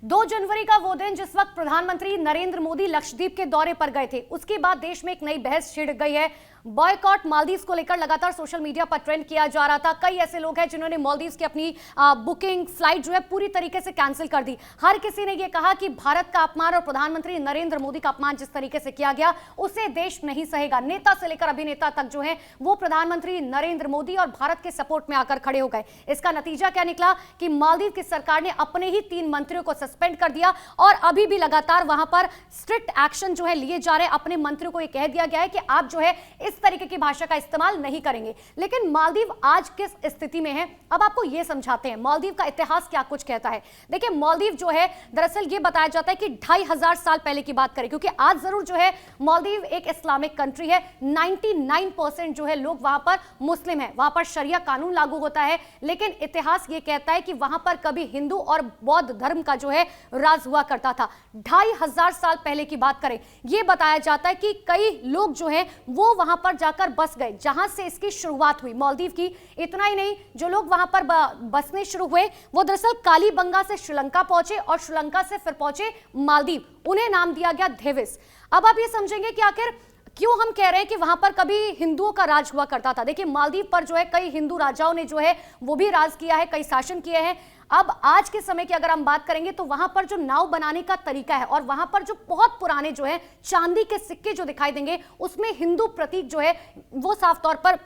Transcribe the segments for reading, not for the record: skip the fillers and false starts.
2 जनवरी का वो दिन जिस वक्त प्रधानमंत्री नरेंद्र मोदी लक्षद्वीप के दौरे पर गए थे, उसके बाद देश में एक नई बहस छिड़ गई है। बॉयकॉट मालदीव्स को लेकर लगातार सोशल मीडिया पर ट्रेंड किया जा रहा था। कई ऐसे लोग हैं जिन्होंने मालदीव्स की अपनी बुकिंग फ्लाइट जो है पूरी तरीके से कैंसिल कर दी। हर किसी ने यह कहा कि भारत का अपमान और प्रधानमंत्री नरेंद्र मोदी का अपमान जिस तरीके से किया गया उसे देश नहीं सहेगा। नेता से लेकर अभिनेता तक जो है वो प्रधानमंत्री नरेंद्र मोदी और भारत के सपोर्ट में आकर खड़े हो गए। इसका नतीजा क्या निकला कि मालदीव की सरकार ने अपने ही 3 मंत्रियों को सस्पेंड कर दिया और अभी भी लगातार वहां पर स्ट्रिक्ट एक्शन जो है लिए जा रहे हैं। अपने मंत्रियों को यह कह दिया गया है कि आप जो है इस तरीके की भाषा का इस्तेमाल नहीं करेंगे। लेकिन मालदीव आज किस स्थिति में है, अब आपको यह समझाते हैं मालदीव का इतिहास क्या कुछ कहता है। देखिए, मालदीव जो है दरअसल यह बताया जाता है कि 2500 साल पहले की बात करें, क्योंकि आज जरूर जो है मालदीव एक इस्लामिक कंट्री है। 99% जो है लोग वहां पर मुस्लिम है, वहां पर शरिया कानून लागू होता है। लेकिन इतिहास यह कहता है कि वहां पर कभी हिंदू और बौद्ध धर्म का जो है राज हुआ करता था। 2500 साल पहले की बात करें, यह बताया जाता है कि कई लोग जो है वो वहां पर जाकर बस गए, जहां से इसकी शुरुआत हुई मालदीव की। इतना ही नहीं, जो लोग वहां पर बसने शुरू हुए वो दरअसल कालीबंगा से श्रीलंका पहुंचे और श्रीलंका से फिर पहुंचे मालदीव। उन्हें नाम दिया गया धेविस। अब आप ये समझेंगे कि आखिर क्यों हम कह रहे हैं कि वहां पर कभी हिंदुओं का राज हुआ करता था। देखिए, मालदीव पर जो है कई हिंदू राजाओं ने जो है वो भी राज किया है, कई शासन किए हैं। अब आज के समय की अगर हम बात करेंगे तो वहां पर जो नाव बनाने का तरीका है और वहां पर जो बहुत पुराने जो है चांदी के सिक्के जो दिखाई देंगे उसमें हिंदू प्रतीक जो है वो साफ तौर पर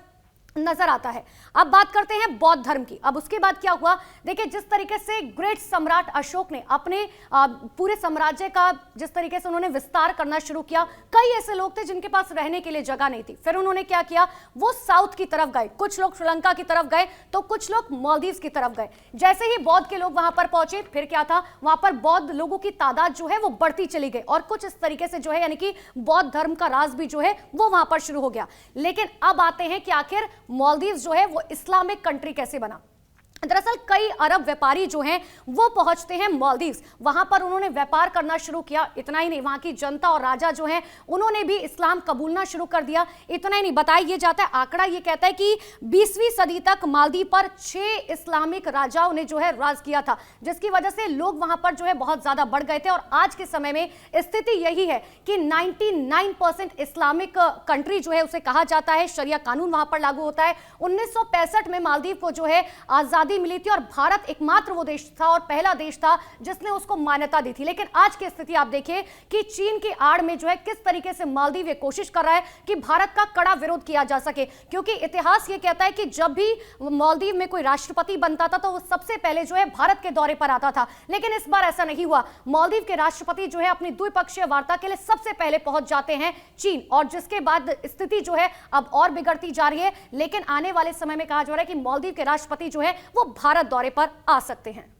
नजर आता है। अब बात करते हैं बौद्ध धर्म की। अब उसके बाद क्या हुआ, देखिए जिस तरीके से ग्रेट सम्राट अशोक ने अपने पूरे साम्राज्य का जिस तरीके से उन्होंने विस्तार करना शुरू किया, कई ऐसे लोग थे जिनके पास रहने के लिए जगह नहीं थी। फिर उन्होंने क्या किया, वो साउथ की तरफ गए, कुछ लोग श्रीलंका की तरफ गए तो कुछ लोग मालदीव्स की तरफ गए। जैसे ही बौद्ध के लोग वहां पर पहुंचे, फिर क्या था, वहां पर बौद्ध लोगों की तादाद जो है वो बढ़ती चली गई और कुछ इस तरीके से जो है यानी कि बौद्ध धर्म का राज भी जो है वो वहां पर शुरू हो गया। लेकिन अब आते हैं कि आखिर मालदीव्स जो है वो इस्लामिक कंट्री कैसे बना। दरअसल कई अरब व्यापारी जो हैं वो पहुंचते हैं मालदीव्स, वहां पर उन्होंने व्यापार करना शुरू किया। इतना ही नहीं, वहां की जनता और राजा जो हैं उन्होंने भी इस्लाम कबूलना शुरू कर दिया। इतना ही नहीं, बताया जाता है, आंकड़ा ये कहता है कि 20वीं सदी तक मालदीव पर 6 इस्लामिक राजाओं ने जो है राज किया था, जिसकी वजह से लोग वहां पर जो है बहुत ज्यादा बढ़ गए थे। और आज के समय में स्थिति यही है कि 99% इस्लामिक कंट्री जो है उसे कहा जाता है, शरिया कानून वहां पर लागू होता है। 1965 में मालदीव को जो है आजादी मिली थी और भारत एकमात्र वो देश था और पहला देश था जिसने उसको मान्यता दी थी। लेकिन आज की स्थिति आप देखिए कि चीन की आड़ में जो है किस तरीके से मालदीव ये कोशिश कर रहा है कि भारत का कड़ा विरोध किया जा सके, क्योंकि इतिहास ये कहता है कि जब भी मालदीव में कोई राष्ट्रपति बनता था तो वो सबसे पहले जो है भारत के दौरे पर आता था। लेकिन इस बार ऐसा नहीं हुआ। मालदीव के राष्ट्रपति जो है अपनी द्विपक्षीय वार्ता के लिए सबसे पहले पहुंच जाते हैं चीन, और जिसके बाद स्थिति जो है अब और बिगड़ती जा रही है। लेकिन आने वाले समय में कहा जा रहा है कि मालदीव के राष्ट्रपति जो है वो भारत दौरे पर आ सकते हैं।